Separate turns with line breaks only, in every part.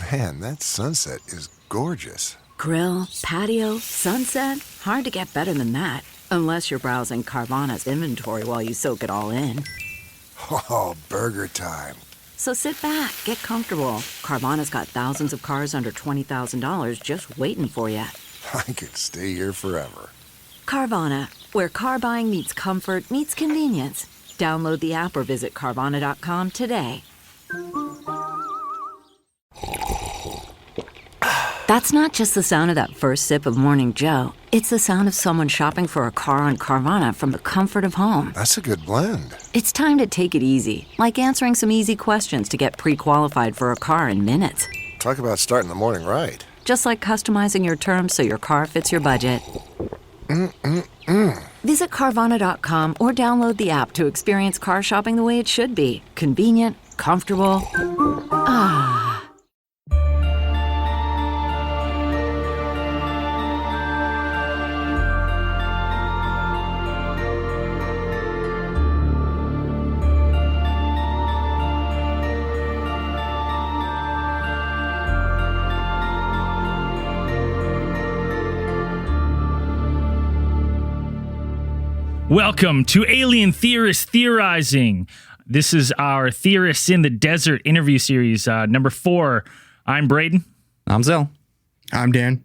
Man, that sunset is gorgeous.
Grill, patio, sunset. Hard to get better than that. Unless you're browsing Carvana's inventory while you soak it all in.
Oh, burger time.
So sit back, get comfortable. Carvana's got thousands of cars under $20,000 just waiting for you.
I could stay here forever.
Carvana, where car buying meets comfort, meets convenience. Download the app or visit Carvana.com today. That's not just the sound of that first sip of Morning Joe. It's the sound of someone shopping for a car on Carvana from the comfort of home.
That's a good blend.
It's time to take it easy, like answering some easy questions to get pre-qualified for a car in minutes.
Talk about starting the morning right.
Just like customizing your terms so your car fits your budget. Visit Carvana.com or download the app to experience car shopping the way it should be. Convenient, comfortable. Ah.
Welcome to Alien Theorists Theorizing. This is our Theorists in the Desert interview series, number 4. I'm Braden.
I'm Zell.
I'm Dan.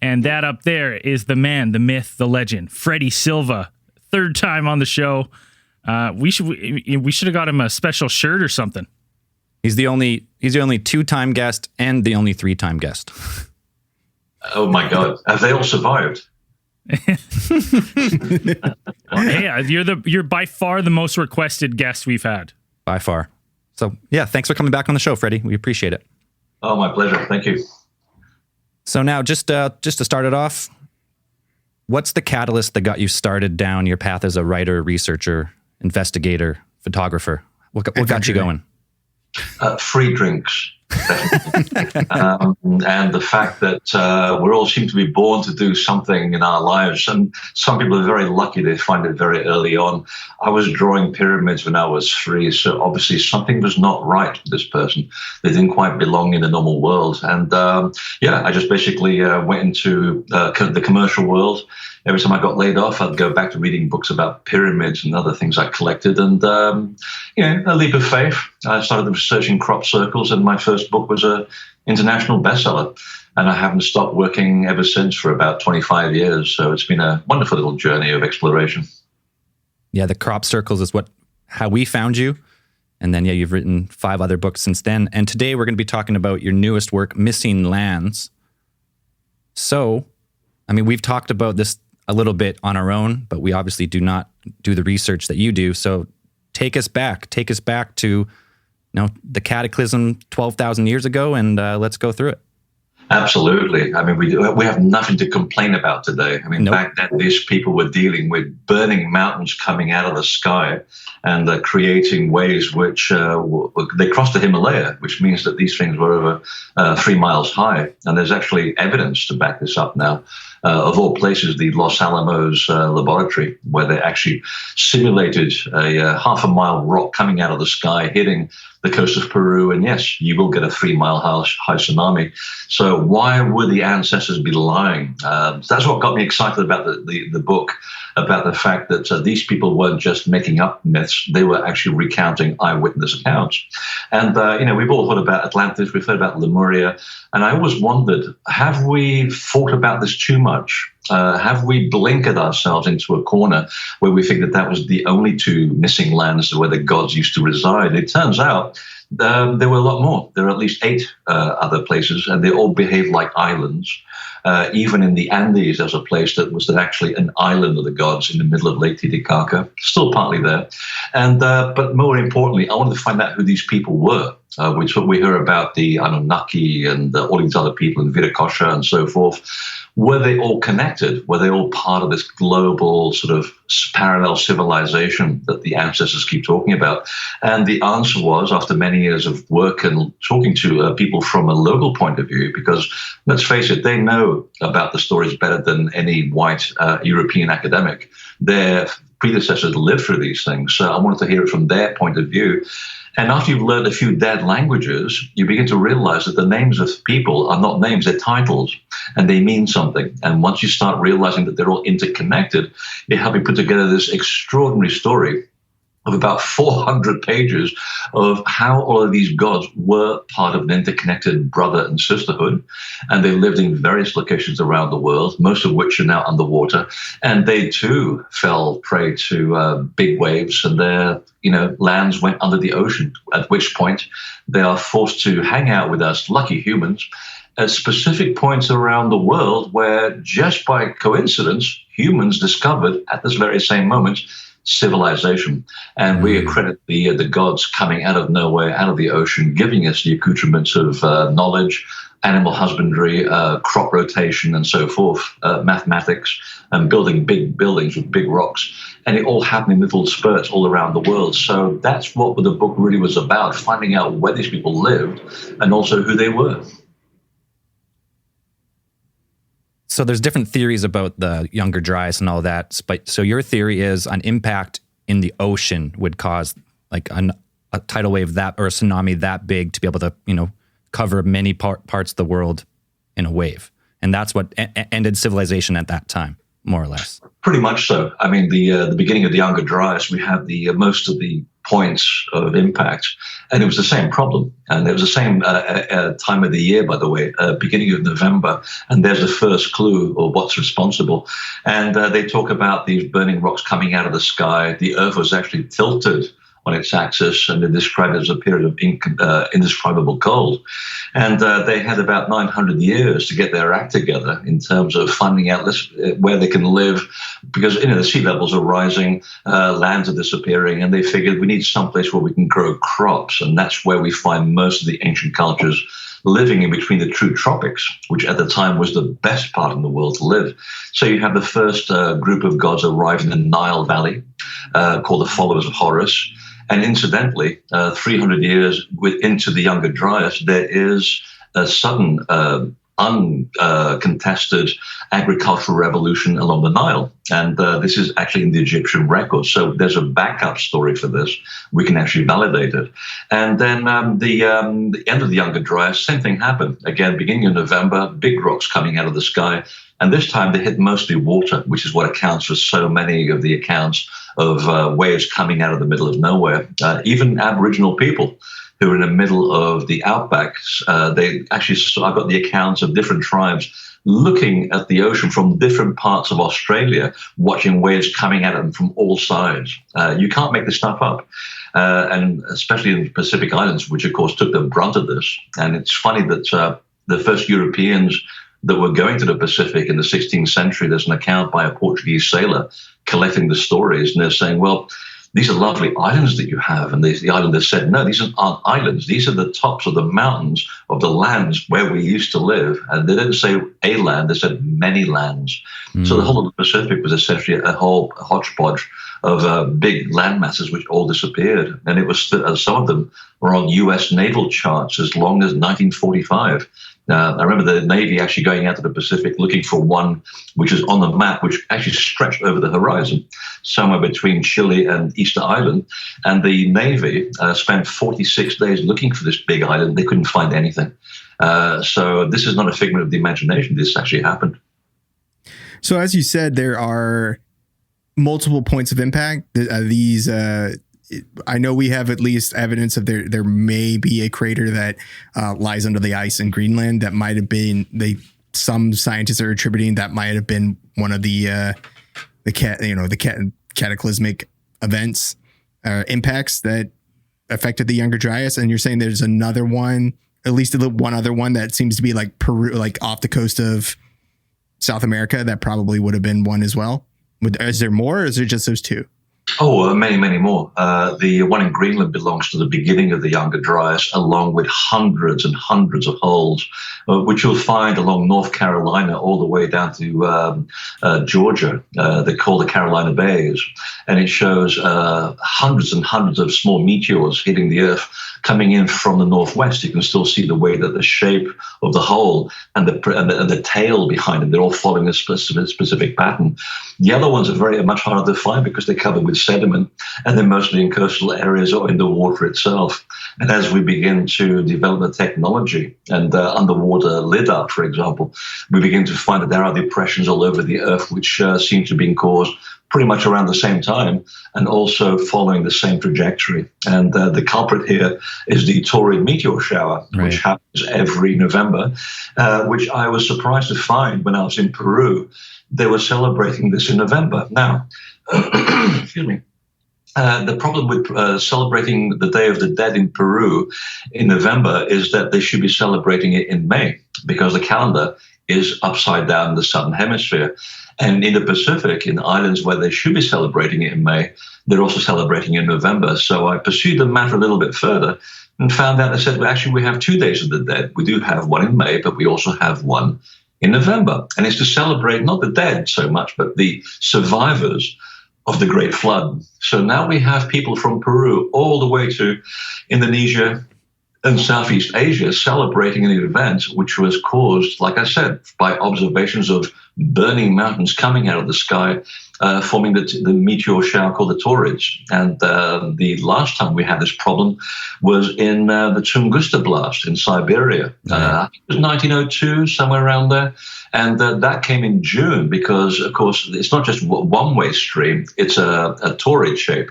And that up there is the man, the myth, the legend, Freddy Silva. Third time on the show. We should have got him a special shirt or something.
He's the only 2-time guest and the only 3-time guest.
Oh my God! Have they all survived?
Hey, you're by far the most requested guest we've had.
By far. So yeah, thanks for coming back on the show, Freddie. We appreciate it.
Oh, my pleasure. Thank you.
So now, just to start it off, what's the catalyst that got you started down your path as a writer, researcher, investigator, photographer? What got you going?
Free drinks. And the fact that we all seem to be born to do something in our lives. And some people are very lucky, they find it very early on. I was drawing pyramids when I was 3, so obviously something was not right with this person. They didn't quite belong in the normal world. And I just basically went into the commercial world. Every time I got laid off, I'd go back to reading books about pyramids and other things I collected. And, a leap of faith. I started researching crop circles, and my first book was an international bestseller. And I haven't stopped working ever since for about 25 years. So it's been a wonderful little journey of exploration.
Yeah, the crop circles is how we found you. And then, you've written 5 other books since then. And today we're going to be talking about your newest work, Missing Lands. So, we've talked about this a little bit on our own, but we obviously do not do the research that you do. So take us back to, the cataclysm 12,000 years ago, and let's go through it.
Absolutely. We have nothing to complain about today.
Nope.
Back then, these people were dealing with burning mountains coming out of the sky and creating waves which they crossed the Himalaya, which means that these things were over 3 miles high. And there's actually evidence to back this up now. Of all places, the Los Alamos laboratory, where they actually simulated a half-a-mile rock coming out of the sky, hitting the coast of Peru, and yes, you will get a 3-mile high tsunami. So why would the ancestors be lying? That's what got me excited about the book, about the fact that these people weren't just making up myths, they were actually recounting eyewitness accounts. And, we've all heard about Atlantis, we've heard about Lemuria, and I always wondered, have we thought about this too much? Have we blinkered ourselves into a corner where we think that was the only 2 missing lands where the gods used to reside? It turns out there were a lot more. There are at least 8 other places, and they all behave like islands. Even in the Andes, there's a place that was actually an island of the gods in the middle of Lake Titicaca, still partly there. And but more importantly, I wanted to find out who these people were. Which we hear about the Anunnaki and all these other people in Viracocha and so forth. Were they all connected? Were they all part of this global sort of parallel civilization that the ancestors keep talking about? And the answer was, after many years of work and talking to people from a local point of view, because let's face it, they know about the stories better than any white European academic. Their predecessors lived through these things. So I wanted to hear it from their point of view. And after you've learned a few dead languages, you begin to realize that the names of people are not names, they're titles, and they mean something. And once you start realizing that they're all interconnected, it helps you put together this extraordinary story of about 400 pages of how all of these gods were part of an interconnected brother and sisterhood. And they lived in various locations around the world, most of which are now underwater. And they too fell prey to big waves, and their lands went under the ocean, at which point they are forced to hang out with us lucky humans at specific points around the world where, just by coincidence, humans discovered at this very same moment civilization. And we accredit the gods coming out of nowhere, out of the ocean, giving us the accoutrements of knowledge, animal husbandry, crop rotation, and so forth, mathematics, and building big buildings with big rocks. And it all happened in little spurts all around the world. So that's what the book really was about, finding out where these people lived and also who they were.
So there's different theories about the Younger Dryas and all that. But so your theory is an impact in the ocean would cause like a tidal wave that, or a tsunami that big to be able to, cover many parts of the world in a wave. And that's what ended civilization at that time, more or less. Pretty
much so. I mean, the beginning of the Younger Dryas, we had the most of the points of impact, and it was the same problem. And it was the same time of the year, by the way, beginning of November. And there's the first clue of what's responsible. And they talk about these burning rocks coming out of the sky. The Earth was actually tilted on its axis, and they described it as a period of indescribable cold. And they had about 900 years to get their act together in terms of finding out where they can live, because the sea levels are rising, lands are disappearing, and they figured we need someplace where we can grow crops, and that's where we find most of the ancient cultures living in between the true tropics, which at the time was the best part of the world to live. So you have the first group of gods arrive in the Nile Valley, called the followers of Horus. And incidentally, 300 years into the Younger Dryas, there is a sudden uncontested agricultural revolution along the Nile. And this is actually in the Egyptian records. So there's a backup story for this. We can actually validate it. And then the end of the Younger Dryas, same thing happened. Again, beginning of November, big rocks coming out of the sky. And this time they hit mostly water, which is what accounts for so many of the accounts of waves coming out of the middle of nowhere. Even Aboriginal people who are in the middle of the outback, they actually, I've got the accounts of different tribes looking at the ocean from different parts of Australia, watching waves coming at them from all sides. You can't make this stuff up. And especially in the Pacific Islands, which of course took the brunt of this. And it's funny that the first Europeans that were going to the Pacific in the 16th century, there's an account by a Portuguese sailor collecting the stories, and they're saying, well, these are lovely islands that you have. And the islanders said, no, these aren't islands. These are the tops of the mountains of the lands where we used to live. And they didn't say a land, they said many lands. So the whole of the Pacific was essentially a whole hodgepodge of big land masses which all disappeared. And it was some of them were on U.S. naval charts as long as 1945. I remember the Navy actually going out to the Pacific looking for one which is on the map, which actually stretched over the horizon, somewhere between Chile and Easter Island. And the Navy spent 46 days looking for this big island. They couldn't find anything. So this is not a figment of the imagination. This actually happened.
So as you said, there are multiple points of impact. These I know we have at least evidence of there may be a crater that lies under the ice in Greenland that might have been some scientists are attributing that might have been one of the cataclysmic events or impacts that affected the Younger Dryas. And you're saying there's another one, at least one other one that seems to be like Peru, like off the coast of South America, that probably would have been one as well. Is there more, or is there just those two?
Oh, many, many more. The one in Greenland belongs to the beginning of the Younger Dryas, along with hundreds and hundreds of holes, which you'll find along North Carolina all the way down to Georgia. They're called the Carolina Bays. And it shows hundreds and hundreds of small meteors hitting the Earth coming in from the northwest. You can still see the way that the shape of the hole and the tail behind it, they're all following a specific pattern. The other ones are much harder to find because they're covered with sediment, and then mostly in coastal areas or in the water itself. And as we begin to develop the technology and underwater lidar, for example, we begin to find that there are depressions all over the Earth which seem to be caused pretty much around the same time and also following the same trajectory. And the culprit here is the Taurid meteor shower, which happens every November, which I was surprised to find when I was in Peru. They were celebrating this in November. Now, excuse me. The problem with celebrating the Day of the Dead in Peru in November is that they should be celebrating it in May because the calendar is upside down in the Southern Hemisphere. And in the Pacific, in islands where they should be celebrating it in May, they're also celebrating it in November. So I pursued the matter a little bit further and found out, they said, well, actually, we have 2 Days of the Dead. We do have one in May, but we also have one in November. And it's to celebrate not the dead so much, but the survivors of the Great Flood. So now we have people from Peru all the way to Indonesia and Southeast Asia celebrating an event which was caused, like I said, by observations of burning mountains coming out of the sky, forming the meteor shower called the Taurids. And the last time we had this problem was in the Tunguska blast in Siberia. I think it was 1902, somewhere around there. And that came in June because, of course, it's not just one-way stream, it's a Taurid shape.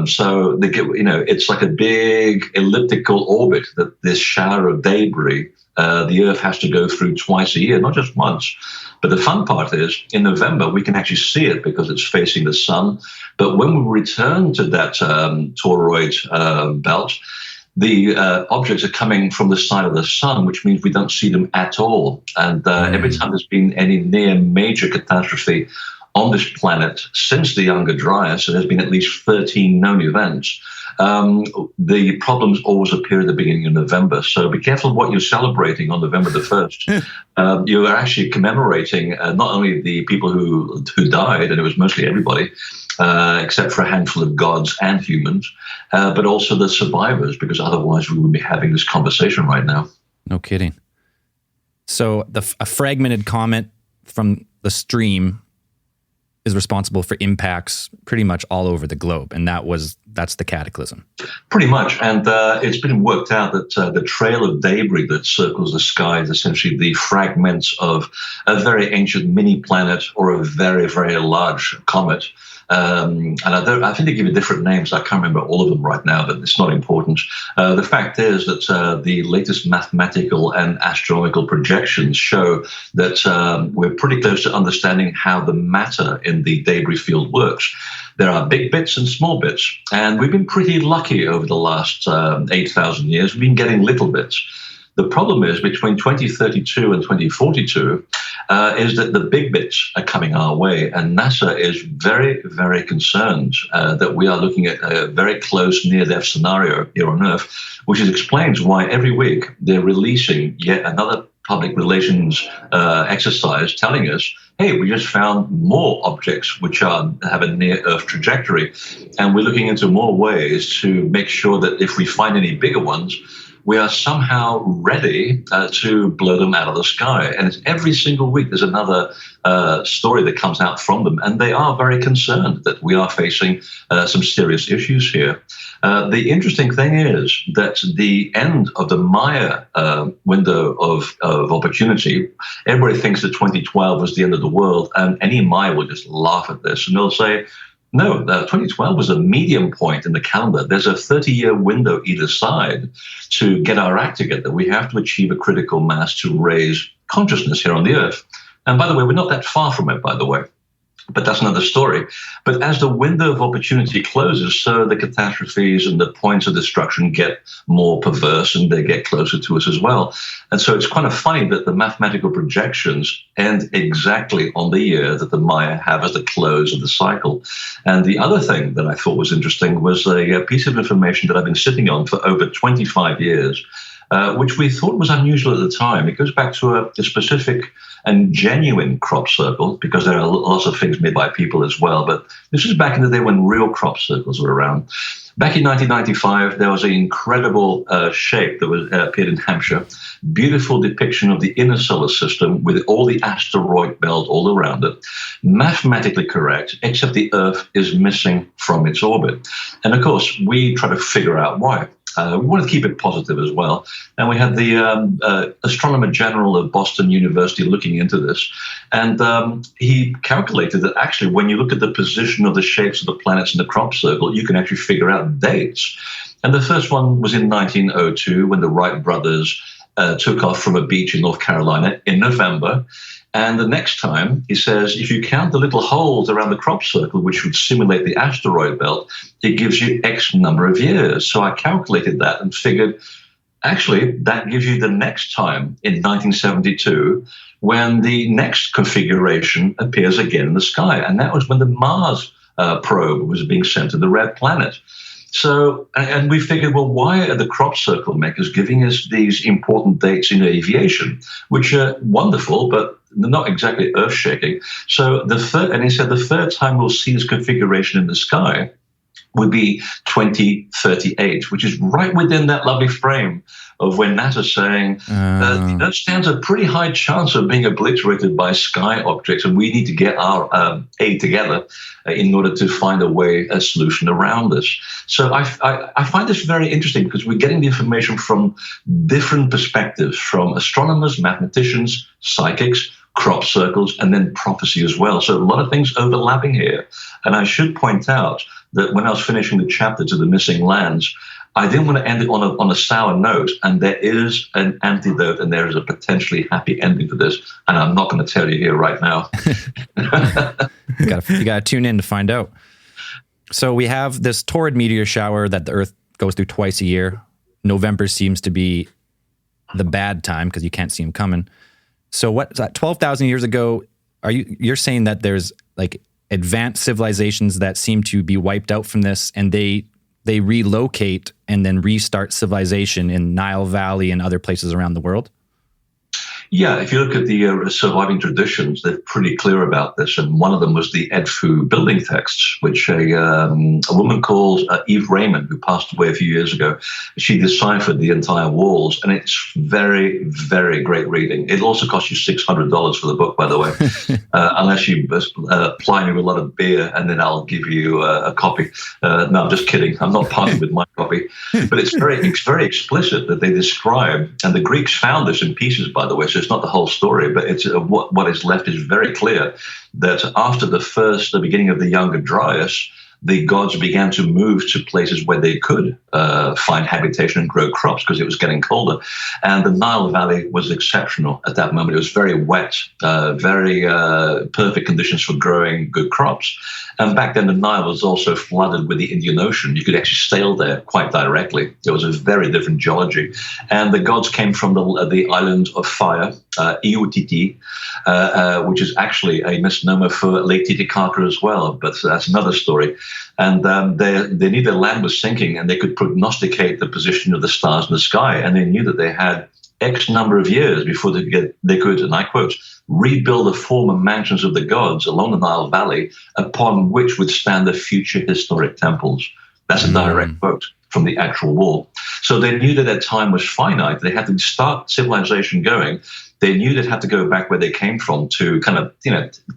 So it's like a big elliptical orbit that this shower of debris, the Earth has to go through twice a year, not just once. But the fun part is, in November, we can actually see it because it's facing the sun. But when we return to that toroid belt, the objects are coming from the side of the sun, which means we don't see them at all. And every time there's been any near major catastrophe on this planet since the Younger Dryas, and there's been at least 13 known events, the problems always appear at the beginning of November. So be careful what you're celebrating on November the 1st. You are actually commemorating not only the people who died, and it was mostly everybody, except for a handful of gods and humans, but also the survivors, because otherwise we wouldn't be having this conversation right now.
No kidding. So a fragmented comet from the stream is responsible for impacts pretty much all over the globe, and that's the cataclysm. Pretty much, and
it's been worked out that the trail of debris that circles the sky is essentially the fragments of a very ancient mini-planet or a very, very large comet. And I think they give it different names. I can't remember all of them right now, but it's not important. The fact is that the latest mathematical and astronomical projections show that we're pretty close to understanding how the matter in the debris field works. There are big bits and small bits, and we've been pretty lucky over the last 8,000 years. We've been getting little bits. The problem is between 2032 and 2042 is that the big bits are coming our way, and NASA is very, very concerned that we are looking at a very close near-death scenario here on Earth, which explains why every week they're releasing yet another public relations exercise telling us, hey, we just found more objects which have a near-Earth trajectory, and we're looking into more ways to make sure that if we find any bigger ones, we are somehow ready to blow them out of the sky. And it's every single week there's another story that comes out from them. And they are very concerned that we are facing some serious issues here. The interesting thing is that the end of the Maya window of opportunity, everybody thinks that 2012 was the end of the world, and any Maya will just laugh at this. And they'll say, no, 2012 was a medium point in the calendar. There's a 30-year window either side to get our act together. We have to achieve a critical mass to raise consciousness here on the Earth. And by the way, we're not that far from it, by the way. But that's another story. But as the window of opportunity closes, so the catastrophes and the points of destruction get more perverse, and they get closer to us as well. And so it's kind of funny that the mathematical projections end exactly on the year that the Maya have as the close of the cycle. And the other thing that I thought was interesting was a piece of information that I've been sitting on for over 25 years. which we thought was unusual at the time. It goes back to a specific and genuine crop circle, because there are lots of things made by people as well. But this was back in the day when real crop circles were around. Back in 1995, there was an incredible shape that appeared in Hampshire. Beautiful depiction of the inner solar system with all the asteroid belt all around it. Mathematically correct, except the Earth is missing from its orbit. And of course, we try to figure out why. We wanted to keep it positive as well. And we had the Astronomer General of Boston University looking into this. And he calculated that actually when you look at the position of the shapes of the planets in the crop circle, you can actually figure out dates. And the first one was in 1902 when the Wright brothers took off from a beach in North Carolina in November. And the next time, he says, if you count the little holes around the crop circle, which would simulate the asteroid belt, it gives you X number of years. So I calculated that and figured, actually, that gives you the next time in 1972 when the next configuration appears again in the sky. And that was when the Mars probe was being sent to the red planet. So, and we figured, well, why are the crop circle makers giving us these important dates in aviation, which are wonderful, but not exactly earth-shaking. So he said the third time we'll see this configuration in the sky would be 2038, which is right within that lovely frame of when NASA's saying the Earth stands a pretty high chance of being obliterated by sky objects, and we need to get our aid together in order to find a solution around this. So I find this very interesting because we're getting the information from different perspectives, from astronomers, mathematicians, psychics, crop circles, and then prophecy as well. So a lot of things overlapping here. And I should point out that when I was finishing the chapter to the missing lands, I didn't want to end it on a sour note, and there is an antidote, and there is a potentially happy ending to this, and I'm not going to tell you here right now.
You got to tune in to find out. So we have this torrid meteor shower that the Earth goes through twice a year. November seems to be the bad time because you can't see them coming. So what, 12,000 years ago, you're saying that there's like advanced civilizations that seem to be wiped out from this, and they relocate and then restart civilization in Nile Valley and other places around the world?
Yeah, if you look at the surviving traditions, they're pretty clear about this. And one of them was the Edfu building texts, which a woman called Eve Raymond, who passed away a few years ago, she deciphered the entire walls. And it's very, very great reading. It also costs you $600 for the book, by the way, unless you ply me with a lot of beer, and then I'll give you a copy. No, I'm just kidding. I'm not parting with my copy. But it's very explicit that they describe, and the Greeks found this in pieces, by the way, so it's not the whole story, but it's what is left is very clear that after the beginning of the Younger Dryas, the gods began to move to places where they could find habitation and grow crops because it was getting colder. And the Nile Valley was exceptional at that moment. It was very wet, very perfect conditions for growing good crops. And back then, the Nile was also flooded with the Indian Ocean. You could actually sail there quite directly. It was a very different geology. And the gods came from the island of fire, Iutiti, which is actually a misnomer for Lake Titicaca as well, but that's another story. And they knew their land was sinking, and they could prognosticate the position of the stars in the sky, and they knew that they had X number of years before they could, and I quote, rebuild the former mansions of the gods along the Nile Valley upon which would stand the future historic temples. That's a direct quote from the actual wall. So they knew that their time was finite. They had to start civilization going. They knew they'd have to go back where they came from to kind of,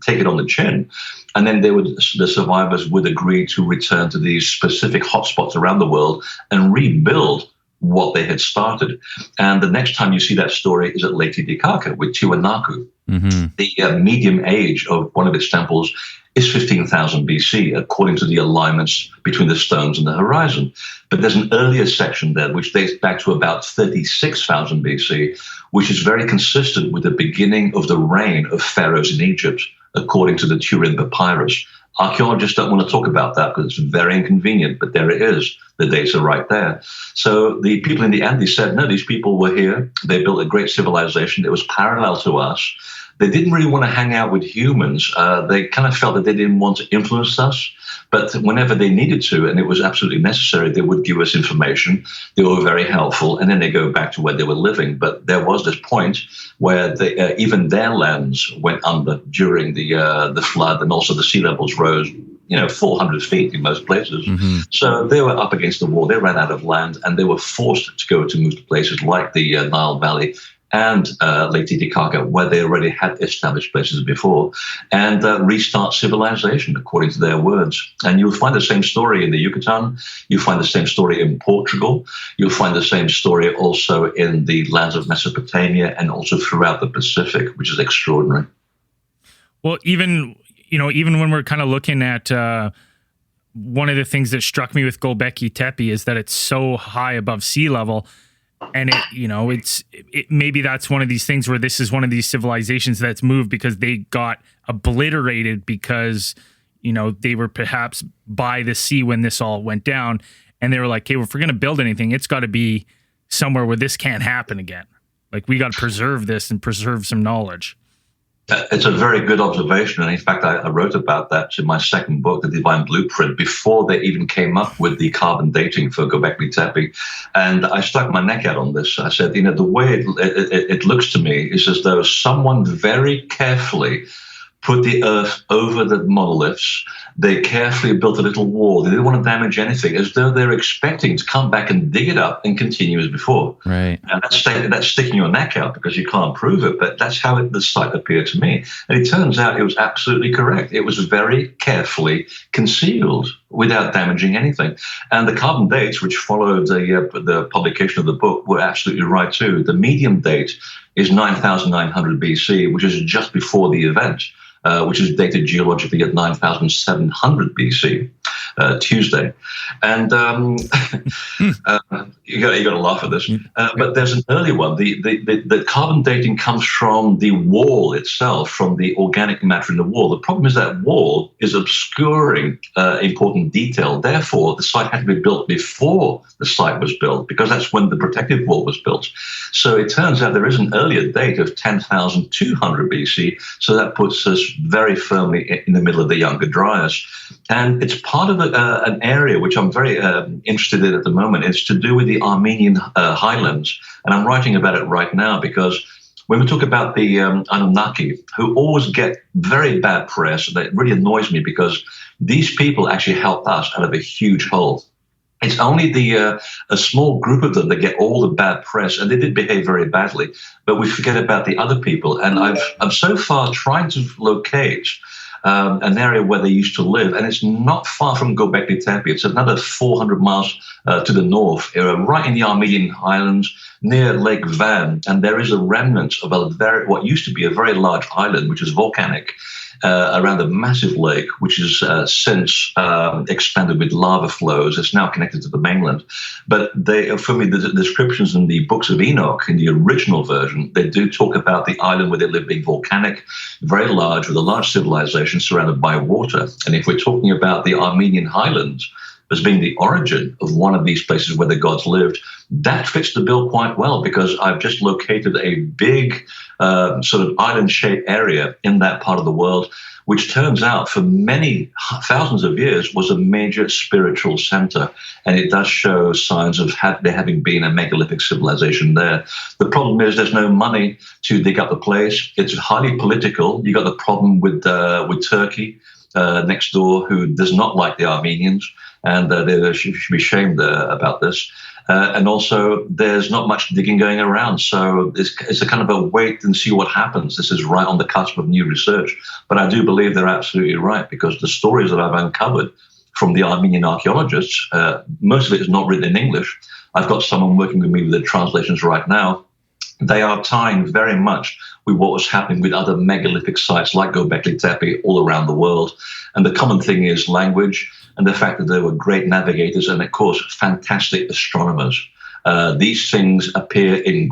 take it on the chin. And then the survivors would agree to return to these specific hotspots around the world and rebuild what they had started. And the next time you see that story is at Lake Titicaca with Tiwanaku. Mm-hmm. The medium age of one of its temples is 15,000 BC, according to the alignments between the stones and the horizon. But there's an earlier section there which dates back to about 36,000 BC, which is very consistent with the beginning of the reign of pharaohs in Egypt, according to the Turin Papyrus. Archaeologists don't want to talk about that because it's very inconvenient, but there it is. The dates are right there. So the people in the Andes said, no, these people were here. They built a great civilization. It was parallel to us. they didn't really want to hang out with humans. They kind of felt that they didn't want to influence us. But whenever they needed to, and it was absolutely necessary, they would give us information. They were very helpful, and then they go back to where they were living. But there was this point where even their lands went under during the flood, and also the sea levels rose 400 feet in most places. Mm-hmm. So they were up against the wall. They ran out of land, and they were forced to move to places like the Nile Valley and Lake Titicaca, where they already had established places before, and restart civilization, according to their words. And you'll find the same story in the Yucatan. You'll find the same story in Portugal. You'll find the same story also in the lands of Mesopotamia and also throughout the Pacific, which is extraordinary.
Well, even when we're kind of looking at one of the things that struck me with Göbekli Tepe is that it's so high above sea level. And maybe that's one of these things where this is one of these civilizations that's moved because they got obliterated because, they were perhaps by the sea when this all went down. And they were like, hey, if we're going to build anything, it's got to be somewhere where this can't happen again. Like, we got to preserve this and preserve some knowledge.
It's a very good observation. And in fact, I wrote about that in my second book, The Divine Blueprint, before they even came up with the carbon dating for Göbekli Tepe. And I stuck my neck out on this. I said, the way it looks to me is as though someone very carefully put the earth over the monoliths. They carefully built a little wall. They didn't want to damage anything, as though they're expecting to come back and dig it up and continue as before.
Right.
And that's sticking your neck out because you can't prove it, but that's how the site appeared to me. And it turns out it was absolutely correct. It was very carefully concealed without damaging anything. And the carbon dates, which followed the publication of the book, were absolutely right too. The medium date is 9,900 BC, which is just before the event. Which is dated geologically at 9,700 BC, Tuesday. And you got to laugh at this. But there's an earlier one. The carbon dating comes from the wall itself, from the organic matter in the wall. The problem is that wall is obscuring important detail. Therefore, the site had to be built before the site was built, because that's when the protective wall was built. So it turns out there is an earlier date of 10,200 BC. So that puts us very firmly in the middle of the Younger Dryas. And it's part of an area which I'm very interested in at the moment. It's to do with the Armenian highlands. And I'm writing about it right now because when we talk about the Anunnaki, who always get very bad press, that really annoys me because these people actually helped us out of a huge hole. It's only a small group of them that get all the bad press, and they did behave very badly. But we forget about the other people. And I'm so far trying to locate an area where they used to live, and it's not far from Göbekli Tepe. It's another 400 miles to the north, right in the Armenian highlands, near Lake Van. And there is a remnant of what used to be a very large island, which is volcanic, around a massive lake, which is since expanded with lava flows. It's now connected to the mainland. But for me, the descriptions in the books of Enoch, in the original version, they do talk about the island where they live being volcanic, very large, with a large civilization surrounded by water. And if we're talking about the Armenian highlands as being the origin of one of these places where the gods lived, that fits the bill quite well, because I've just located a big sort of island-shaped area in that part of the world, which turns out for many thousands of years was a major spiritual center. And it does show signs of there having been a megalithic civilization there. The problem is there's no money to dig up the place. It's highly political. You got the problem with Turkey next door, who does not like the Armenians, and they should be shamed about this. And also, there's not much digging going around. So it's a kind of a wait and see what happens. This is right on the cusp of new research. But I do believe they're absolutely right, because the stories that I've uncovered from the Armenian archaeologists, most of it is not written in English. I've got someone working with me with the translations right now. They are tying very much with what was happening with other megalithic sites like Göbekli Tepe all around the world. And the common thing is language, and the fact that they were great navigators and, of course, fantastic astronomers. These things appear in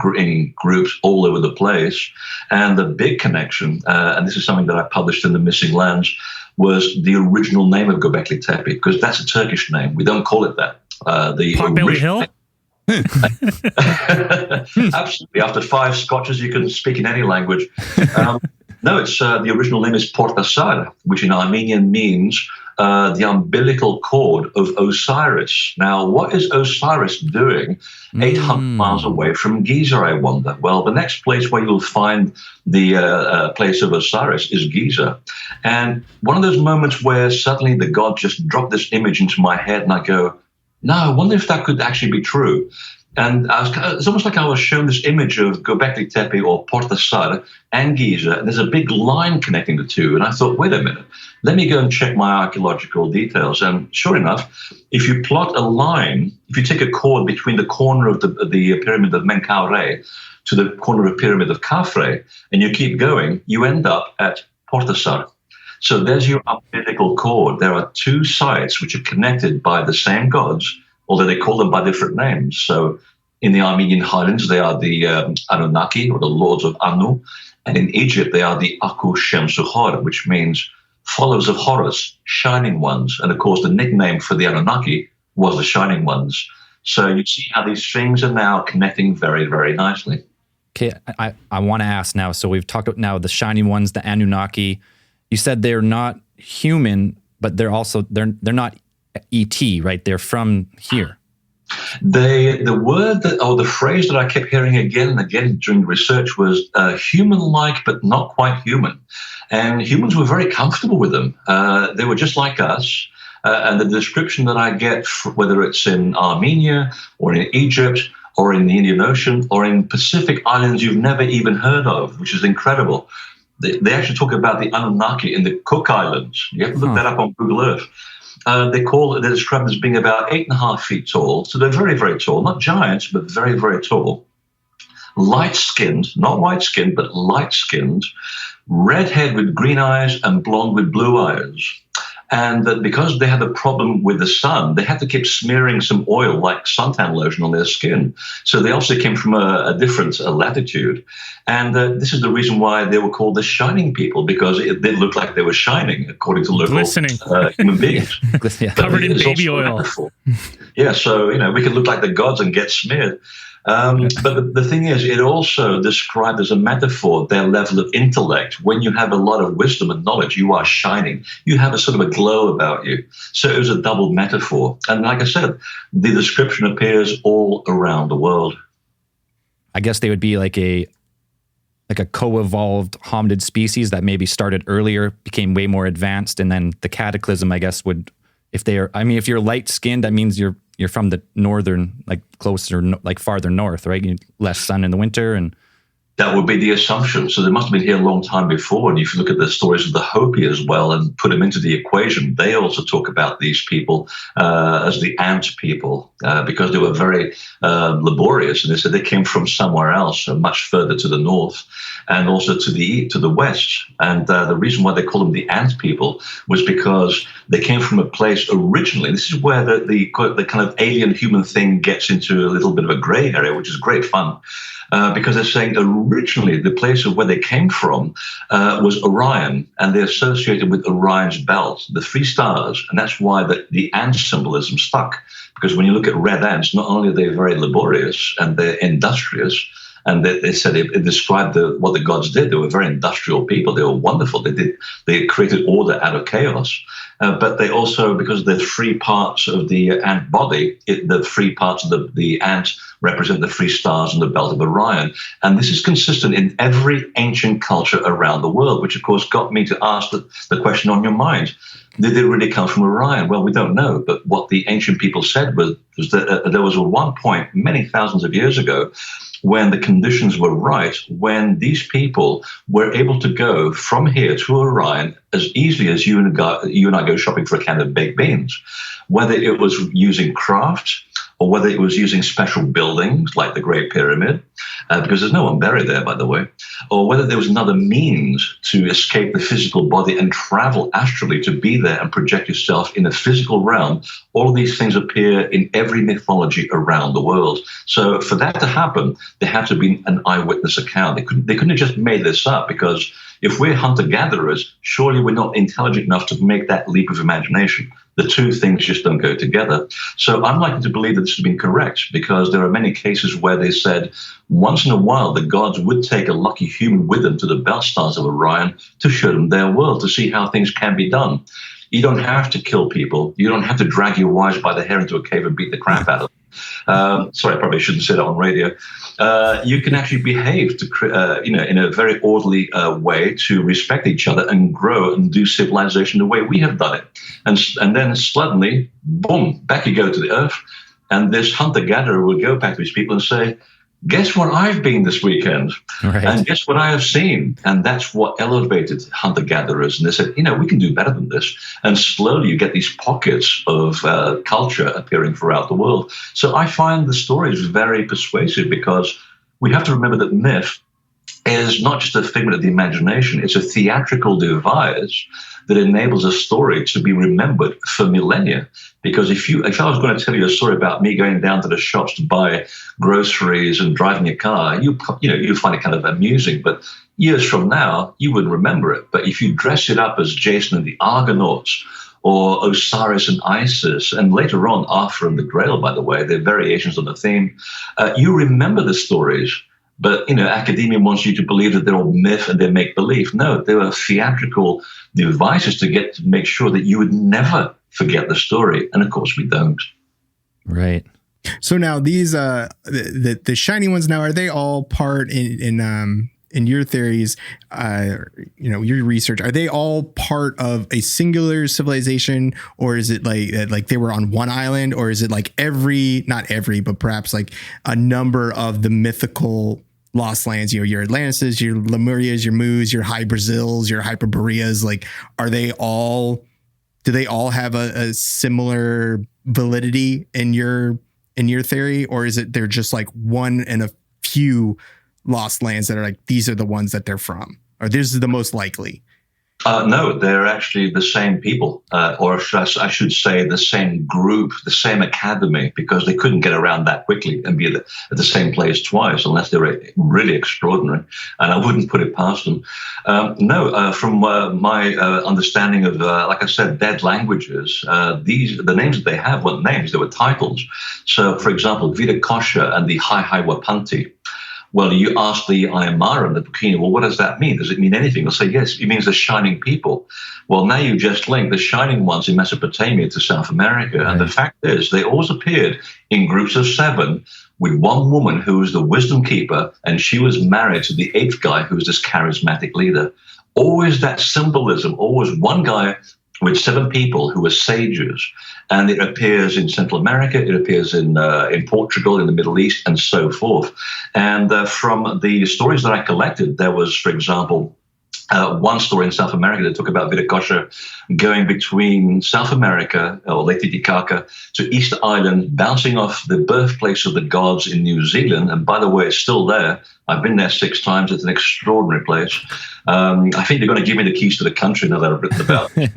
groups all over the place. And the big connection, and this is something that I published in The Missing Lands, was the original name of Göbekli Tepe, because that's a Turkish name. We don't call it that.
Potbelly Hill?
Absolutely. After 5 scotches, you can speak in any language. No, it's the original name is Portasar, which in Armenian means the umbilical cord of Osiris. Now, what is Osiris doing 800 miles away from Giza, I wonder? Well, the next place where you'll find the place of Osiris is Giza. And one of those moments where suddenly the god just dropped this image into my head, and I go, no, I wonder if that could actually be true. And it's almost like I was shown this image of Göbekli Tepe or Portasar and Giza, and there's a big line connecting the two. And I thought, wait a minute, let me go and check my archaeological details. And sure enough, if you plot a line, if you take a chord between the corner of the pyramid of Menkaure to the corner of the pyramid of Khafre, and you keep going, you end up at Portasar. So there's your umbilical cord. There are two sites which are connected by the same gods, although they call them by different names. So in the Armenian Highlands, they are the Anunnaki, or the lords of Anu. And in Egypt, they are the Aku Shemsuhor, which means followers of Horus, shining ones. And of course, the nickname for the Anunnaki was the shining ones. So you see how these things are now connecting very, very nicely.
Okay, I want to ask now. So we've talked about now the shining ones, the Anunnaki. You said they're not human, but they're not ET, right? They're from here.
The word the phrase that I kept hearing again and again during research was human-like, but not quite human. And humans were very comfortable with them. They were just like us. And the description that I get, whether it's in Armenia or in Egypt or in the Indian Ocean or in Pacific islands you've never even heard of, which is incredible. They actually talk about the Anunnaki in the Cook Islands. You have to look that up on Google Earth. They're described as being about 8.5 feet tall. So they're very, very tall. Not giants, but very, very tall. Light-skinned, not white-skinned, but light-skinned. Redhead with green eyes and blonde with blue eyes. And that because they had a problem with the sun, they had to keep smearing some oil like suntan lotion on their skin. So they also came from a different latitude. And this is the reason why they were called the shining people, because they looked like they were shining, according to local human beings.
Covered in baby oil.
Yeah, so, we could look like the gods and get smeared. But the thing is, it also described as a metaphor their level of intellect. When you have a lot of wisdom and knowledge, you are shining. You have a sort of a glow about you. So it was a double metaphor. And like I said, the description appears all around the world.
I guess they would be like a co-evolved hominid species that maybe started earlier, became way more advanced, and then the cataclysm, I guess, would, if you're light-skinned, that means you're from the northern, like closer, like farther north, right? Less sun in the winter, and
that would be the assumption. So they must have been here a long time before. And if you look at the stories of the Hopi as well and put them into the equation, they also talk about these people as the ant people because they were very laborious. And they said they came from somewhere else, much further to the north and also to the west. And the reason why they call them the ant people was because they came from a place originally. This is where the kind of alien human thing gets into a little bit of a gray area, which is great fun. Because they're saying originally the place of where they came from was Orion, and they're associated with Orion's belt, the 3 stars, and that's why the ant symbolism stuck. Because when you look at red ants, not only are they very laborious and they're industrious, and they said it described what the gods did. They were very industrial people. They were wonderful. They created order out of chaos. But they also, because the 3 parts of the ant body, the 3 parts of the ant represent the 3 stars and the belt of Orion. And this is consistent in every ancient culture around the world, which of course got me to ask the question on your mind. Did they really come from Orion? Well, we don't know. But what the ancient people said was that there was one point many thousands of years ago when the conditions were right, when these people were able to go from here to Orion as easily as you and I go shopping for a can of baked beans, whether it was using craft or whether it was using special buildings like the Great Pyramid, because there's no one buried there, by the way, or whether there was another means to escape the physical body and travel astrally to be there and project yourself in the physical realm. All of these things appear in every mythology around the world. So for that to happen, there had to be an eyewitness account. They couldn't have just made this up because if we're hunter-gatherers, surely we're not intelligent enough to make that leap of imagination. The two things just don't go together. So I'm likely to believe that this has been correct, because there are many cases where they said once in a while the gods would take a lucky human with them to the belt stars of Orion to show them their world, to see how things can be done. You don't have to kill people. You don't have to drag your wives by the hair into a cave and beat the crap out of them. Sorry, I probably shouldn't say that on radio. You can actually behave to, in a very orderly way to respect each other and grow and do civilization the way we have done it. And then suddenly, boom, back you go to the earth. And this hunter-gatherer will go back to these people and say, guess what I've been this weekend?
Right.
And guess what I have seen? And that's what elevated hunter-gatherers. And they said, we can do better than this. And slowly you get these pockets of culture appearing throughout the world. So I find the stories very persuasive, because we have to remember that myth is not just a figment of the imagination. It's a theatrical device that enables a story to be remembered for millennia. Because if I was going to tell you a story about me going down to the shops to buy groceries and driving a car, you find it kind of amusing. But years from now, you wouldn't remember it. But if you dress it up as Jason and the Argonauts, or Osiris and Isis, and later on Arthur and the Grail, by the way, they're variations on the theme, you remember the stories. But, academia wants you to believe that they're all myth and they're make-believe. No, they were theatrical devices to make sure that you would never forget the story. And of course we don't. Right.
So now these, the shiny ones now, are they all part in your theories, your research, are they all part of a singular civilization, or is it like they were on one island, or is it like not every, but perhaps like a number of the mythical lost lands, your Atlantises, your Lemurias, your Moos, your High Brazils, your Hyperboreas, like, do they all have a similar validity in your theory, or is it they're just like one and a few lost lands that are like, these are the ones that they're from, or this is the most likely?
No, they're actually the same people, or I should say the same group, the same academy, because they couldn't get around that quickly and be at the same place twice unless they were really extraordinary, and I wouldn't put it past them. From my understanding of, like I said, dead languages, the names that they have weren't names, they were titles. So, for example, Viracocha and the Haihaiwapanti. Well, you ask the Aymara and the Pukini, well, what does that mean? Does it mean anything? They'll say, yes, it means the shining people. Well, now you just link the shining ones in Mesopotamia to South America. Right. And the fact is, they always appeared in groups of 7 with one woman who was the wisdom keeper, and she was married to the 8th guy who was this charismatic leader. Always that symbolism, always one guy with 7 people who were sages. And it appears in Central America, it appears in Portugal, in the Middle East, and so forth. And from the stories that I collected, there was, for example, one story in South America that talked about Viracocha going between South America, or Lake Titicaca, to Easter Island, bouncing off the birthplace of the gods in New Zealand. And by the way, it's still there. I've been there 6 times. It's an extraordinary place. I think they're going to give me the keys to the country now that I've written about it.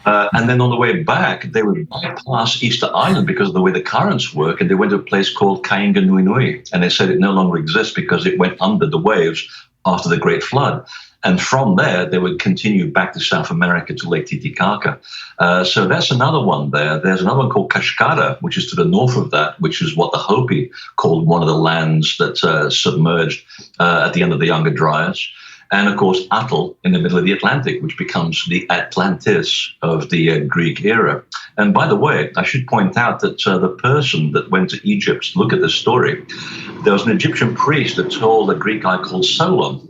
And then on the way back, they would bypass Easter Island because of the way the currents work, and they went to a place called Kainga Nui Nui. And they said it no longer exists because it went under the waves after the Great Flood. And from there, they would continue back to South America to Lake Titicaca. So that's another one there. There's another one called Kashkara, which is to the north of that, which is what the Hopi called one of the lands that submerged at the end of the Younger Dryas. And, of course, Atl in the middle of the Atlantic, which becomes the Atlantis of the Greek era. And by the way, I should point out that the person that went to Egypt to look at this story, there was an Egyptian priest that told a Greek guy called Solon.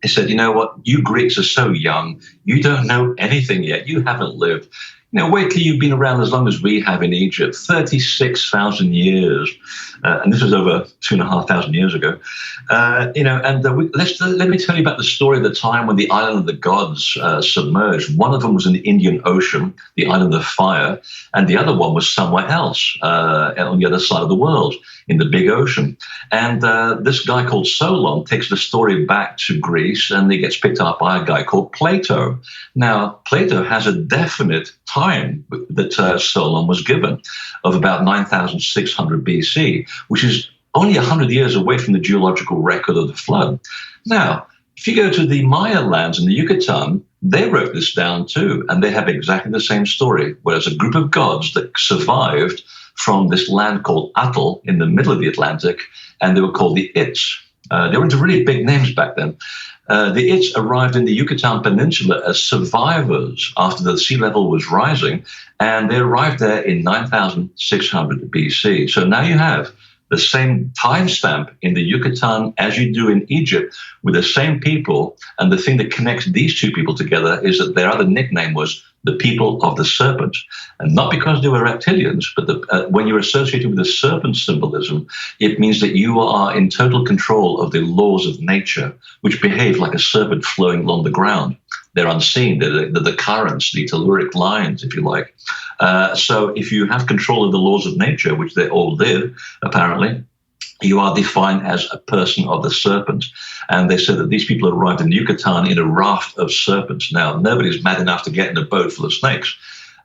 He said, you know what, you Greeks are so young, you don't know anything yet, you haven't lived. Wait till you've been around as long as we have in Egypt, 36,000 years. And this was over 2,500 years ago. Let me tell you about the story of the time when the island of the gods submerged. One of them was in the Indian Ocean, the island of fire, and the other one was somewhere else on the other side of the world, in the big ocean. And this guy called Solon takes the story back to Greece, and he gets picked up by a guy called Plato. Now, Plato has a definite time that Solon was given of about 9,600 BC, which is only 100 years away from the geological record of the flood. Now, If you go to the Maya lands in the Yucatan, they wrote this down too, and they have exactly the same story, whereas a group of gods that survived from this land called Atoll in the middle of the Atlantic, and they were called the Its. They were into really big names back then. The Its arrived in the Yucatan Peninsula as survivors after the sea level was rising, and they arrived there in 9,600 BC. So now you have the same timestamp in the Yucatan as you do in Egypt with the same people, and the thing that connects these two people together is that their other nickname was the people of the serpent. And not because they were reptilians, but when you're associated with the serpent symbolism, it means that you are in total control of the laws of nature, which behave like a serpent flowing along the ground. They're unseen. They're the currents, the telluric lines, if you like. So if you have control of the laws of nature, which they all did, apparently, you are defined as a person of the serpent. And they said that these people arrived in Yucatan in a raft of serpents. Now, nobody's mad enough to get in a boat full of snakes.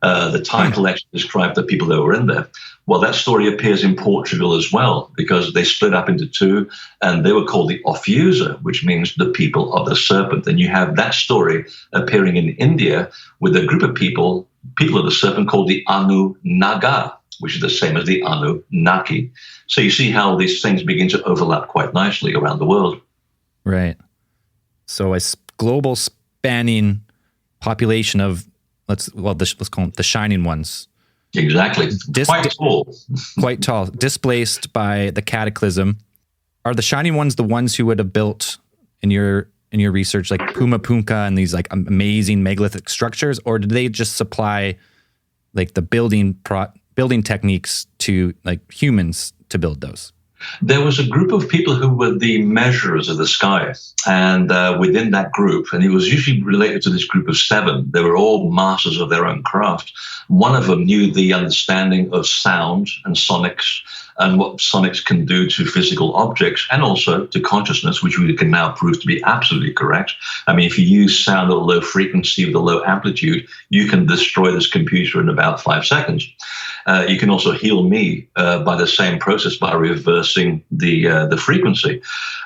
The title actually described the people that were in there. Well, that story appears in Portugal as well, because they split up into two, and they were called the Ophusa, which means the people of the serpent. And you have that story appearing in India with a group of people of the serpent called the Anu Naga, which is the same as the Anunnaki. So you see how these things begin to overlap quite nicely around the world.
Right. So a global spanning population of, let's call them the shining ones.
Exactly. Quite tall.
Quite tall. Displaced by the cataclysm. Are the shining ones the ones who would have built in your research like Puma Punka and these like amazing megalithic structures, or did they just supply like the building techniques to like humans to build those?
There was a group of people who were the measurers of the sky. And within that group, and it was usually related to this group of 7, they were all masters of their own craft. One of them knew the understanding of sound and sonics and what sonics can do to physical objects and also to consciousness, which we can now prove to be absolutely correct. I mean, if you use sound at a low frequency with a low amplitude, you can destroy this computer in about 5 seconds. You can also heal me by the same process by reversing the frequency.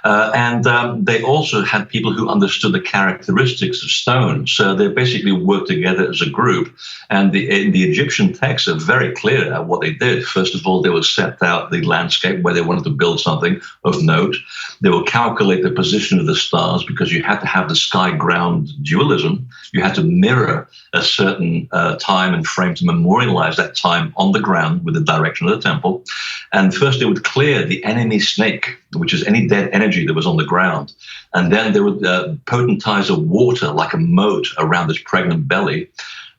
And they also had people who understood the characteristics of stone. So they basically worked together as a group. And the Egyptian texts are very clear at what they did. First of all, they would set out the landscape where they wanted to build something of note. They will calculate the position of the stars because you had to have the sky-ground dualism. You had to mirror a certain time and frame to memorialize that time on the ground with the direction of the temple. And first they would clear the enemy snake, which is any dead energy that was on the ground. And then they would potentize a water like a moat around this pregnant belly.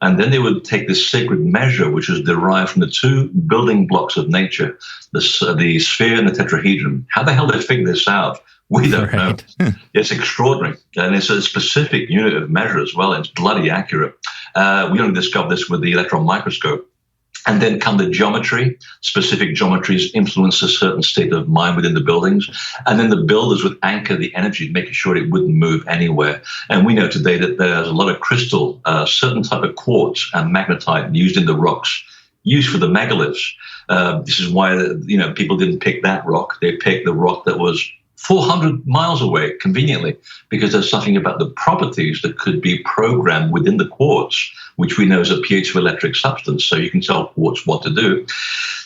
And then they would take this sacred measure, which is derived from the 2 building blocks of nature, the sphere and the tetrahedron. How the hell they figure this out? We don't know. It's extraordinary. And it's a specific unit of measure as well. It's bloody accurate. We only discovered this with the electron microscope. And then come the geometry. Specific geometries influence a certain state of mind within the buildings. And then the builders would anchor the energy, making sure it wouldn't move anywhere. And we know today that there's a lot of crystal, certain type of quartz and magnetite used in the rocks, used for the megaliths. This is why people didn't pick that rock. They picked the rock that was 400 miles away, conveniently, because there's something about the properties that could be programmed within the quartz, which we know is a piezoelectric substance, so you can tell quartz what to do.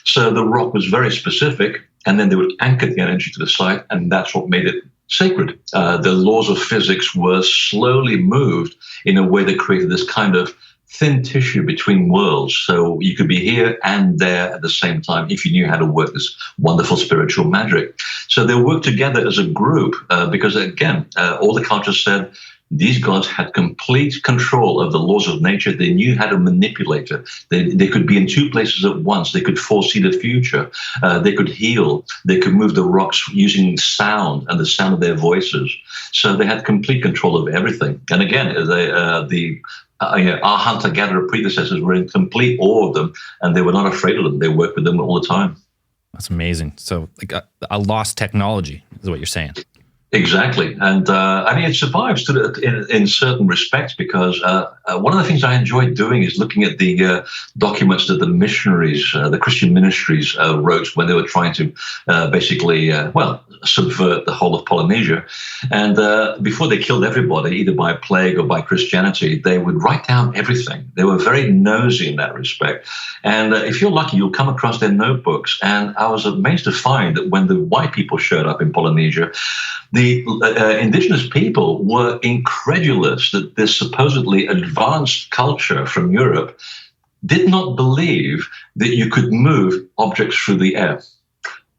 So the rock was very specific, and then they would anchor the energy to the site, and that's what made it sacred. The laws of physics were slowly moved in a way that created this kind of thin tissue between worlds. So you could be here and there at the same time if you knew how to work this wonderful spiritual magic. So they worked together as a group because, again, all the cultures said these gods had complete control of the laws of nature. They knew how to manipulate it. They could be in 2 places at once. They could foresee the future. They could heal. They could move the rocks using sound and the sound of their voices. So they had complete control of everything. And again, our hunter-gatherer predecessors were in complete awe of them, and they were not afraid of them. They worked with them all the time.
That's amazing. So like a lost technology is what you're saying.
Exactly. And it survives in certain respects because one of the things I enjoyed doing is looking at the documents that the missionaries, the Christian ministries wrote when they were trying to subvert the whole of Polynesia. And before they killed everybody, either by plague or by Christianity, they would write down everything. They were very nosy in that respect. And if you're lucky, you'll come across their notebooks. And I was amazed to find that when the white people showed up in Polynesia, the indigenous people were incredulous that this supposedly advanced culture from Europe did not believe that you could move objects through the air.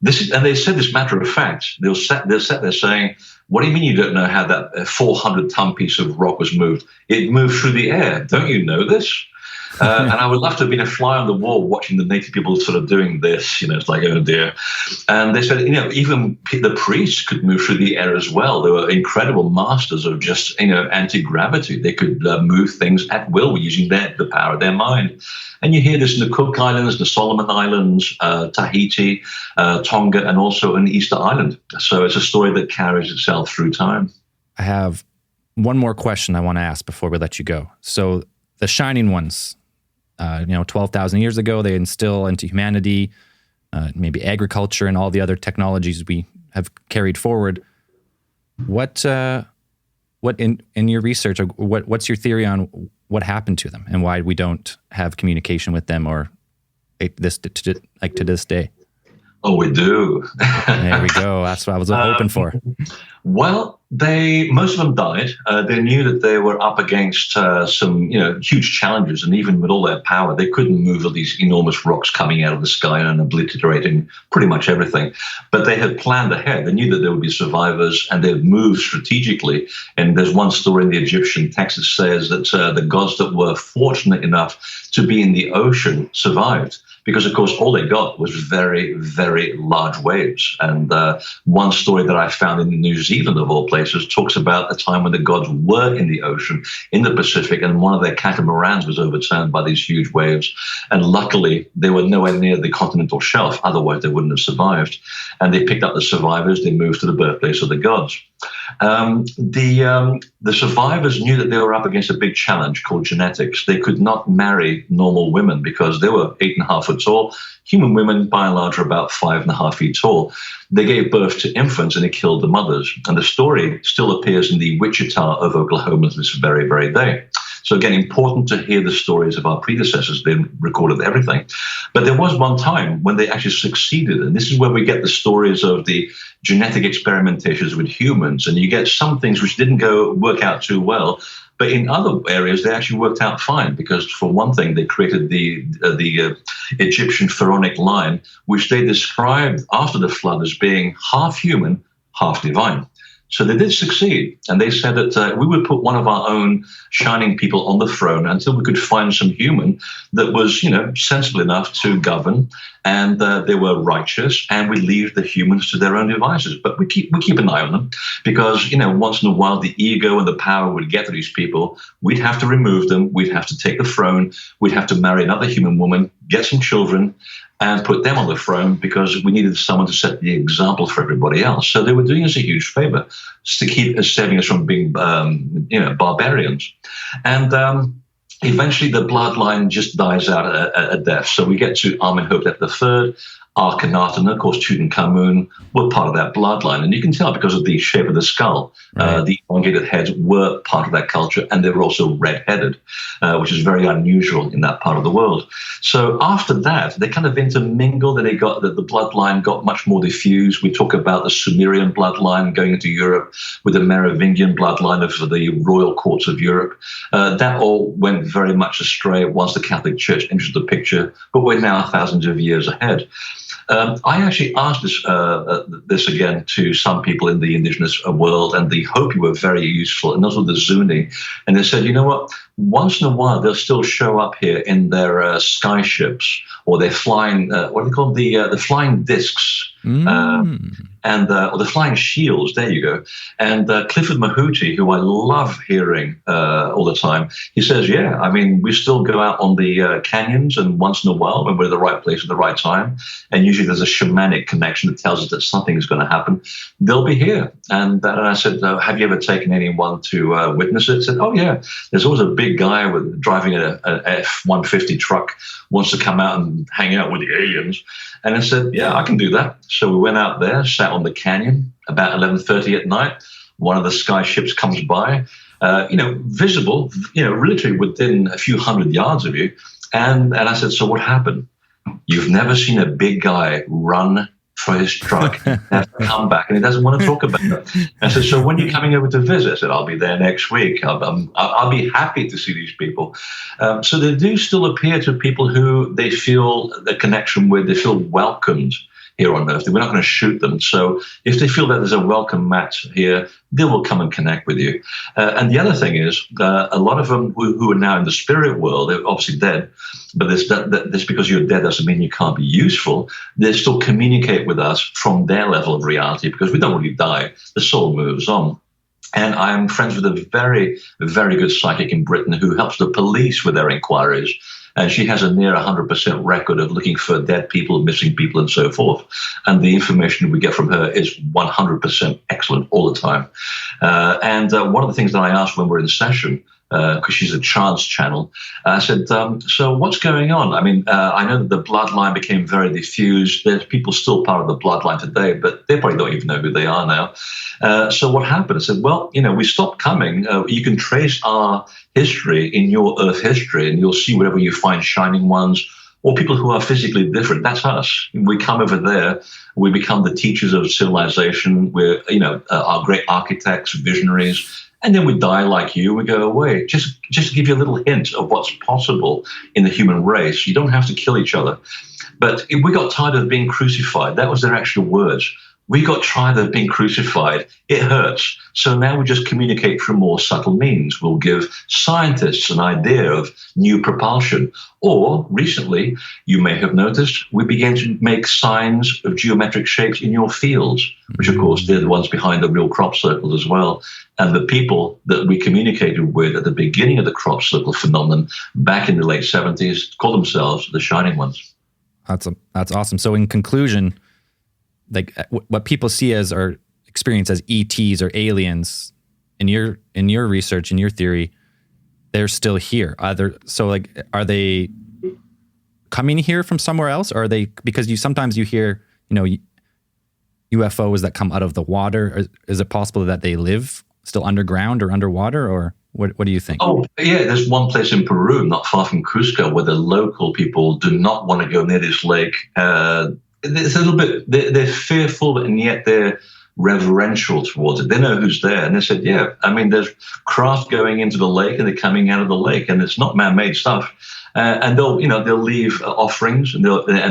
And they said this matter of fact. They'll sit there saying, what do you mean you don't know how that 400-ton piece of rock was moved? It moved through the air. Don't you know this? And I would love to have been a fly on the wall watching the native people sort of doing this. It's like, oh dear. And they said, even the priests could move through the air as well. They were incredible masters of just, anti-gravity. They could move things at will using the power of their mind. And you hear this in the Cook Islands, the Solomon Islands, Tahiti, Tonga, and also in Easter Island. So it's a story that carries itself through time.
I have one more question I want to ask before we let you go. So the Shining Ones, 12,000 years ago, they instill into humanity, maybe agriculture and all the other technologies we have carried forward. What in your research, what's your theory on what happened to them and why we don't have communication with them or to this day?
Oh, we do.
There we go. That's what I was hoping for.
Well, most of them died. They knew that they were up against some, huge challenges, and even with all their power, they couldn't move all these enormous rocks coming out of the sky and obliterating pretty much everything. But they had planned ahead. They knew that there would be survivors, and they'd moved strategically. And there's one story in the Egyptian text that says that the gods that were fortunate enough to be in the ocean survived. Because, of course, all they got was very, very large waves. And one story that I found in New Zealand, of all places, talks about a time when the gods were in the ocean, in the Pacific, and one of their catamarans was overturned by these huge waves. And luckily, they were nowhere near the continental shelf. Otherwise, they wouldn't have survived. And they picked up the survivors. They moved to the birthplace of the gods. The survivors knew that they were up against a big challenge called genetics. They could not marry normal women because they were 8.5 foot tall. Human women, by and large, are about 5.5 feet tall. They gave birth to infants and they killed the mothers. And the story still appears in the Wichita of Oklahoma to this very, very day. So again, important to hear the stories of our predecessors. They recorded everything. But there was one time when they actually succeeded. And this is where we get the stories of the genetic experimentations with humans. And you get some things which didn't work out too well. But in other areas, they actually worked out fine because, for one thing, they created the Egyptian pharaonic line, which they described after the flood as being half human, half divine. So they did succeed, and they said that we would put one of our own shining people on the throne until we could find some human that was, sensible enough to govern, and they were righteous, and we leave the humans to their own devices. But we keep an eye on them because, once in a while the ego and the power would get to these people. We'd have to remove them. We'd have to take the throne. We'd have to marry another human woman, get some children, and put them on the throne because we needed someone to set the example for everybody else. So they were doing us a huge favor to keep saving us from being, barbarians. And eventually the bloodline just dies out at death. So we get to Amenhotep III, Akhenaten, of course, Tutankhamun were part of that bloodline. And you can tell because of the shape of the skull. Right. The elongated heads were part of that culture, and they were also red-headed, which is very unusual in that part of the world. So after that, they kind of intermingled, and the bloodline got much more diffused. We talk about the Sumerian bloodline going into Europe with the Merovingian bloodline of the royal courts of Europe. That all went very much astray once the Catholic Church entered the picture, but we're now thousands of years ahead. I actually asked this again to some people in the indigenous world, and the Hopi were very useful, and those were the Zuni. And they said, you know what? Once in a while, they'll still show up here in their sky ships, or they're flying, what are they called? The flying discs. Or the flying shields, there you go. And Clifford Mahuti, who I love hearing all the time, he says, we still go out on the canyons, and once in a while when we're in the right place at the right time, and usually there's a shamanic connection that tells us that something is going to happen, they'll be here. And I said, have you ever taken anyone to witness it? He said, oh yeah, there's always a big guy driving an F-150 truck, wants to come out and hang out with the aliens. And I said, yeah, I can do that. So we went out there, sat on the canyon about 11:30 at night. One of the sky ships comes by, visible, literally within a few hundred yards of you. And I said, so what happened? You've never seen a big guy run for his truck, have to come back, and he doesn't want to talk about it. I said, so when are you coming over to visit? I said, I'll be there next week. I'll be happy to see these people. So they do still appear to people who they feel a connection with, they feel welcomed here on Earth. We're not going to shoot them. So if they feel that there's a welcome mat here, they will come and connect with you. And the other thing is, a lot of them who are now in the spirit world, they're obviously dead, but this because you're dead doesn't mean you can't be useful. They still communicate with us from their level of reality because we don't really die. The soul moves on. And I'm friends with a very, very good psychic in Britain who helps the police with their inquiries. And she has a near 100% record of looking for dead people, missing people, and so forth. And the information we get from her is 100% excellent all the time. And one of the things that I asked when we're in session, because she's a trance channel, I said, so what's going on? I mean, I know that the bloodline became very diffused. There's people still part of the bloodline today, but they probably don't even know who they are now. So what happened? I said, well, we stopped coming. You can trace our history in your Earth history, and you'll see wherever you find shining ones or people who are physically different. That's us. We come over there. We become the teachers of civilization. We're, our great architects, visionaries. And then we die like you, we go away. Just to give you a little hint of what's possible in the human race. You don't have to kill each other. But we got tired of being crucified. That was their actual words. We got tired of being crucified. It hurts. So now we just communicate through more subtle means. We'll give scientists an idea of new propulsion. Or recently, you may have noticed, we began to make signs of geometric shapes in your fields, which of course they're the ones behind the real crop circles as well. And the people that we communicated with at the beginning of the crop circle phenomenon back in the late 70s call themselves the Shining Ones.
That's awesome. So in conclusion, like what people see as or experience as ETs or aliens, in your research, in your theory, they're still here. Are they coming here from somewhere else, or are they, because sometimes you hear UFOs that come out of the water? Is it possible that they live still underground or underwater, or what do you think?
Oh, yeah, there's one place in Peru, not far from Cusco, where the local people do not want to go near this lake. It's a little bit, they're fearful, and yet they're reverential towards it. They know who's there. And they said, yeah, I mean, there's craft going into the lake and they're coming out of the lake, and it's not man-made stuff. And they'll leave offerings and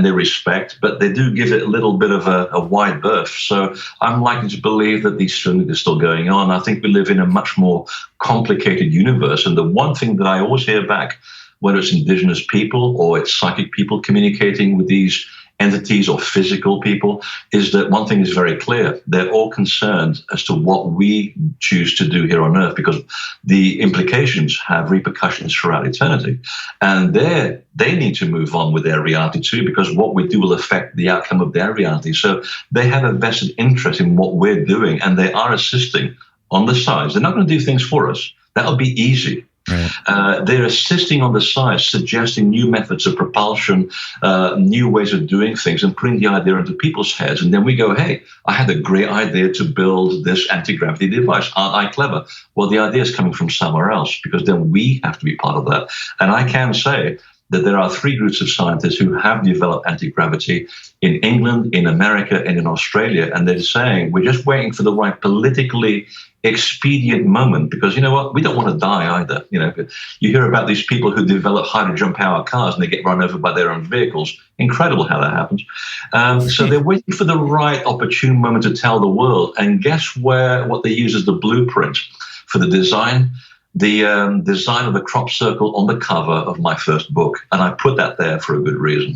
they respect, but they do give it a little bit of a wide berth. So I'm likely to believe that these things are still going on. I think we live in a much more complicated universe. And the one thing that I always hear back, whether it's indigenous people or it's psychic people communicating with these entities or physical people, is that one thing is very clear. They're all concerned as to what we choose to do here on Earth, because the implications have repercussions throughout eternity. And they need to move on with their reality too, because what we do will affect the outcome of their reality. So they have a vested interest in what we're doing, and they are assisting on the sides. They're not going to do things for us. That'll be easy. Right. They're assisting on the side, suggesting new methods of propulsion, new ways of doing things, and putting the idea into people's heads. And then we go, hey, I had a great idea to build this anti-gravity device. Aren't I clever? Well, the idea is coming from somewhere else, because then we have to be part of that. And I can say that there are 3 groups of scientists who have developed anti-gravity in England, in America, and in Australia. And they're saying, we're just waiting for the right politically expedient moment, because you know what? We don't want to die either. You hear about these people who develop hydrogen powered cars and they get run over by their own vehicles. Incredible how that happens. So they're waiting for the right opportune moment to tell the world. And guess what they use as the blueprint for the design? The design of the crop circle on the cover of my first book. And I put that there for a good reason.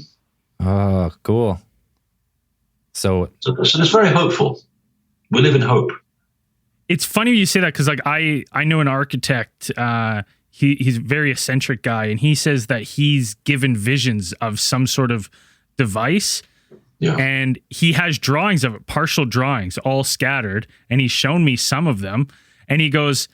Oh, cool. So
it's very hopeful. We live in hope.
It's funny you say that, because like I know an architect, he's a very eccentric guy, and he says that he's given visions of some sort of device. Yeah. And he has drawings of it, partial drawings, all scattered, and he's shown me some of them. And he goes,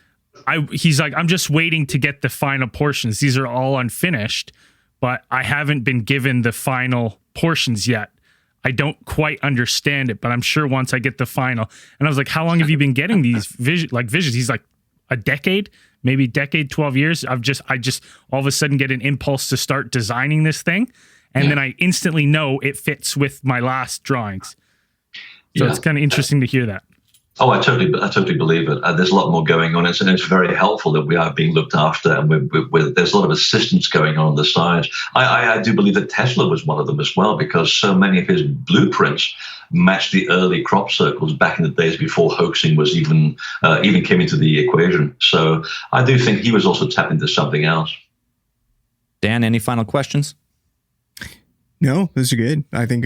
he's like, I'm just waiting to get the final portions. These are all unfinished, but I haven't been given the final portions yet. I don't quite understand it, but I'm sure once I get the final. And I was like, how long have you been getting these visions? He's like, a decade, maybe 12 years. I just all of a sudden get an impulse to start designing this thing. And then I instantly know it fits with my last drawings. So it's kind of interesting to hear that.
Oh, I totally believe it. There's a lot more going on, and it's very helpful that we are being looked after, and there's a lot of assistance going on the side. I do believe that Tesla was one of them as well, because so many of his blueprints matched the early crop circles back in the days before hoaxing was even came into the equation. So I do think he was also tapped into something else.
Dan, any final questions?
No, those are good. I think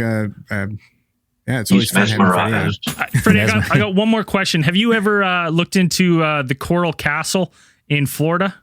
yeah, it's always fun having Freddie.
Freddie, I got one more question. Have you ever looked into the Coral Castle in Florida?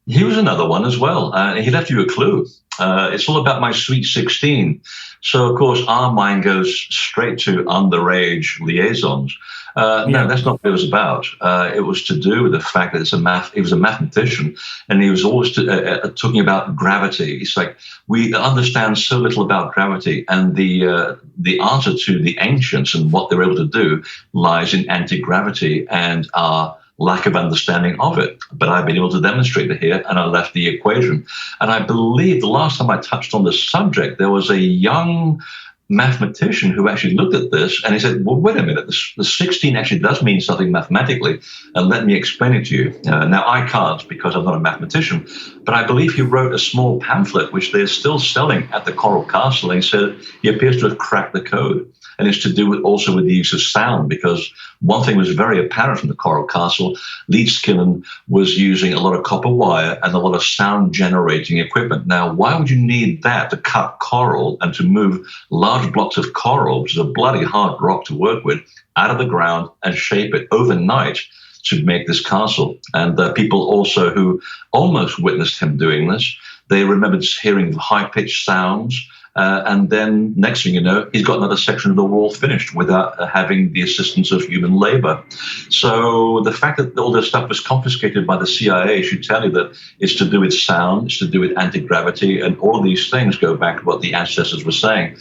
He was another one as well. He left you a clue. It's all about my Sweet 16. So, of course, our mind goes straight to underage liaisons. No, that's not what it was about. It was to do with the fact that he was a mathematician, and he was always talking about gravity. It's like, we understand so little about gravity, and the answer to the ancients and what they were able to do lies in anti-gravity and our lack of understanding of it. But I've been able to demonstrate it here, and I left the equation. And I believe the last time I touched on the subject, there was a young mathematician who actually looked at this, and he said, well, wait a minute, the 16 actually does mean something mathematically, and let me explain it to you. Now, I can't, because I'm not a mathematician, but I believe he wrote a small pamphlet, which they're still selling at the Coral Castle, and he said he appears to have cracked the code. And it's to do with also with the use of sound, because one thing was very apparent from the Coral Castle. Leedskillen was using a lot of copper wire and a lot of sound generating equipment. Now, why would you need that to cut coral and to move large blocks of coral, which is a bloody hard rock to work with, out of the ground and shape it overnight to make this castle? And people also who almost witnessed him doing this, they remembered hearing high-pitched sounds. And then next thing you know, he's got another section of the wall finished without having the assistance of human labor. So the fact that all this stuff was confiscated by the CIA should tell you that it's to do with sound, it's to do with anti-gravity, and all of these things go back to what the ancestors were saying.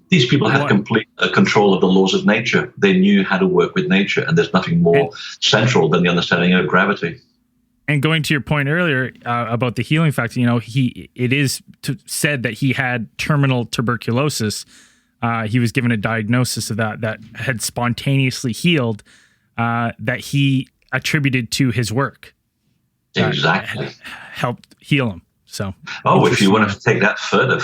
These people had complete control of the laws of nature. They knew how to work with nature, and there's nothing more central than the understanding of gravity.
And going to your point earlier about the healing factor, it is said that he had terminal tuberculosis. He was given a diagnosis of that had spontaneously healed, that he attributed to his work.
Exactly.
Helped heal him. So,
if you want to take that further,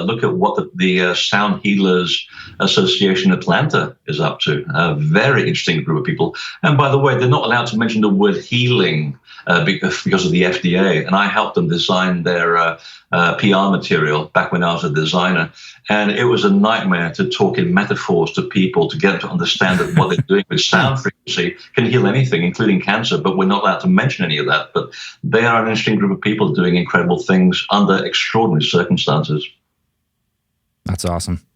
look at what the Sound Healers Association Atlanta is up to. A very interesting group of people. And by the way, they're not allowed to mention the word healing because of the FDA. And I helped them design their PR material back when I was a designer. And it was a nightmare to talk in metaphors to people to get them to understand that what they're doing with sound frequency can heal anything, including cancer. But we're not allowed to mention any of that. But they are an interesting group of people doing incredible things under extraordinary circumstances.
That's awesome.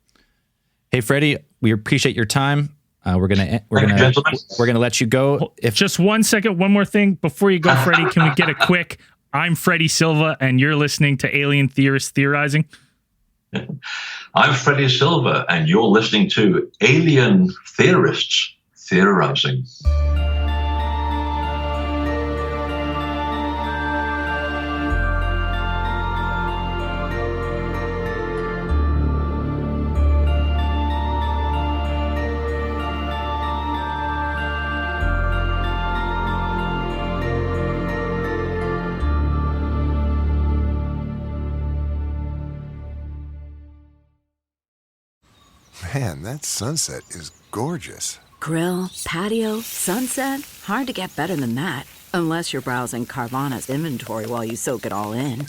Hey, Freddie, we appreciate your time. We're gonna let you go.
Just 1 second, one more thing before you go, Freddie. Can we get a quick? I'm Freddy Silva, and you're listening to Alien Theorists Theorizing.
I'm Freddy Silva, and you're listening to Alien Theorists Theorizing.
Man, that sunset is gorgeous.
Grill, patio, sunset. Hard to get better than that. Unless you're browsing Carvana's inventory while you soak it all in.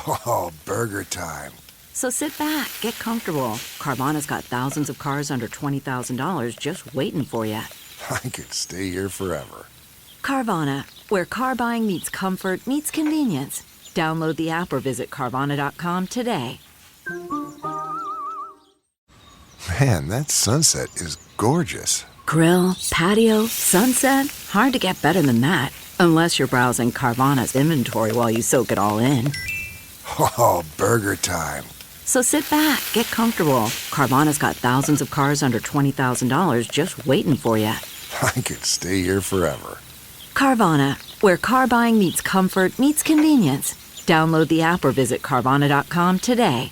Oh, burger time.
So sit back, get comfortable. Carvana's got thousands of cars under $20,000 just waiting for you.
I could stay here forever.
Carvana, where car buying meets comfort meets convenience. Download the app or visit Carvana.com today.
Man, that sunset is gorgeous.
Grill, patio, sunset. Hard to get better than that. Unless you're browsing Carvana's inventory while you soak it all in.
Oh, burger time.
So sit back, get comfortable. Carvana's got thousands of cars under $20,000 just waiting for you.
I could stay here forever.
Carvana, where car buying meets comfort, meets convenience. Download the app or visit Carvana.com today.